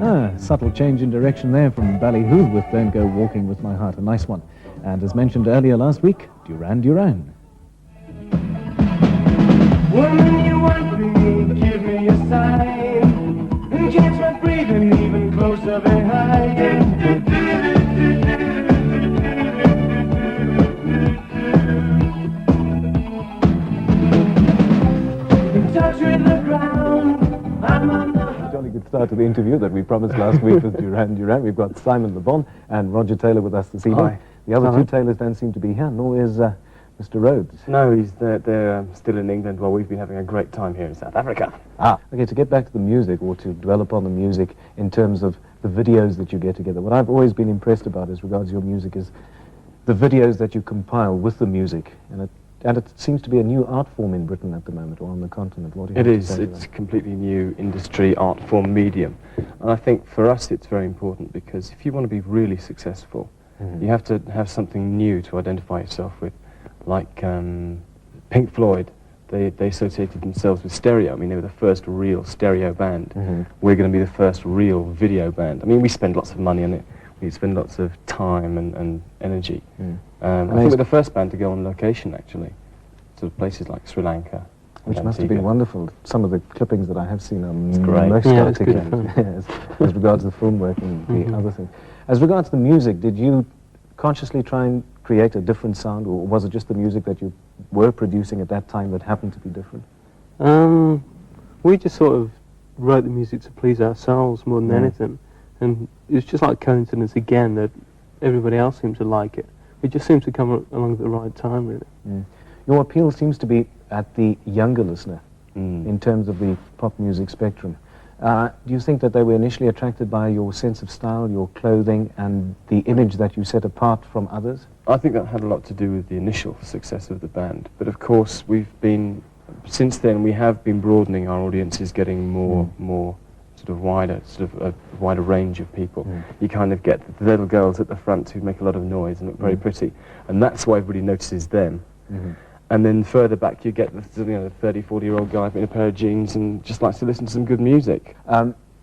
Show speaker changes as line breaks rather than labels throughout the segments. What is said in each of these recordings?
Subtle change in direction there from Ballyhoo with Don't Go Walking With My Heart, a nice one. And as mentioned earlier last week, Duran Duran.
Woman, you want me, give me a sign, and catch my breathing even closer behind. Touching the ground, I'm on the...
A jolly good start to the interview that we promised last week with Duran Duran. We've got Simon Le Bon and Roger Taylor with us this evening.
Hi.
The other two Taylors don't seem to be here, nor is Mr. Rhodes.
No, they're still in England while we've been having a great time here in South Africa.
Okay, to get back to the music, or to dwell upon the music in terms of the videos that you get together, what I've always been impressed about as regards your music is the videos that you compile with the music. And it seems to be a new art form in Britain at the moment, or on the continent. What do you
It
have to
is.
say to
It's
that?
a completely new industry, art form, medium. And I think for us it's very important because if you want to be really successful, you have to have something new to identify yourself with. Like Pink Floyd, they associated themselves with stereo. I mean, they were the first real stereo band. We're going to be the first real video band. I mean, we spend lots of money on it. We spend lots of time and energy. I think we're the first band to go on location, actually, to places like Sri Lanka.
Which must have been wonderful. Some of the clippings that I have seen are
great.
most
Yeah, it's good
articulate as regards the film work and the other things. As regards the music, did you consciously try and create a different sound, or was it just the music that you were producing at that time that happened to be different?
We just sort of wrote the music to please ourselves more than anything. And it was just like coincidence again that everybody else seemed to like it. It just seemed to come along at the right time, really.
Your appeal seems to be at the younger listener in terms of the pop music spectrum. Do you think that they were initially attracted by your sense of style, your clothing, and the image that you set apart from others?
I think that had a lot to do with the initial success of the band. But of course, since then, we have been broadening our audiences, getting more sort of a wider range of people. You kind of get the little girls at the front who make a lot of noise and look very pretty, and that's why everybody notices them. And then further back, you get the 30, 40-year-old guy in a pair of jeans and just likes to listen to some good music.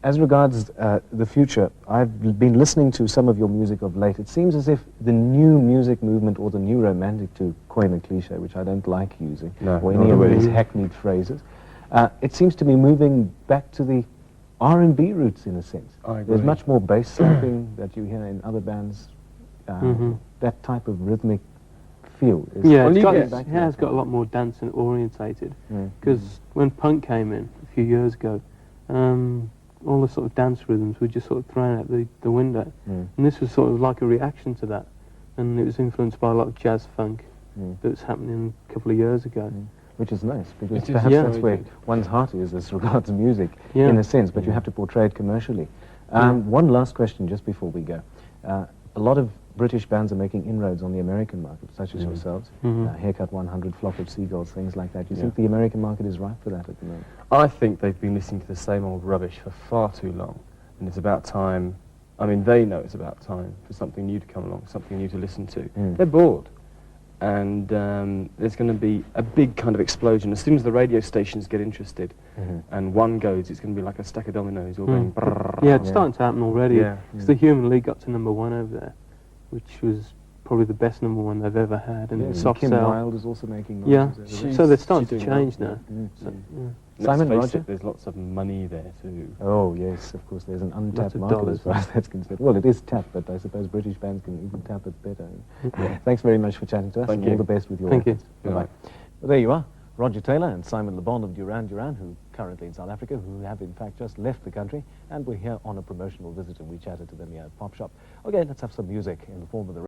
As regards the future, I've been listening to some of your music of late. It seems as if the new music movement, or the new romantic, to coin a cliche, which I don't like using, or any of these hackneyed phrases, it seems to be moving back to the R&B roots, in a sense. There's much more bass slapping that you hear in other bands. That type of rhythmic feel.
Yeah, it has got a lot more dancing orientated. Because when punk came in a few years ago, all the sort of dance rhythms were just sort of thrown out the window. And this was sort of like a reaction to that. And it was influenced by a lot of jazz funk that was happening a couple of years ago.
Which is nice, because perhaps that's where one's heart is as regards music, in a sense, but you have to portray it commercially. One last question just before we go. A lot of British bands are making inroads on the American market, such as yourselves. Haircut 100, Flock of Seagulls, things like that. Do you think the American market is ripe for that at the moment?
I think they've been listening to the same old rubbish for far too long, and it's about time. I mean, they know it's about time for something new to come along, something new to listen to. They're bored. And there's going to be a big kind of explosion. As soon as the radio stations get interested and one goes, it's going to be like a stack of dominoes all going brrrr.
Yeah, it's starting to happen already. Because the Human League got to #1 over there, which was probably the best #1 they've ever had. And Soft
Kim
Cell.
Wilde is also making noises.
Yeah, so they're starting to change now.
Simon, Roger?
There's lots of money there too.
Oh yes, of course, there's an untapped market as far as that's concerned. Well, it is tapped, but I suppose British bands can even tap it better. Thanks very much for chatting to us, and all the best with your efforts. Bye-bye. Well, there you are, Roger Taylor and Simon Le Bon of Duran Duran, who currently in South Africa, who have in fact just left the country, and we're here on a promotional visit, and we chatted to them here at Pop Shop. Okay, let's have some music in the form of the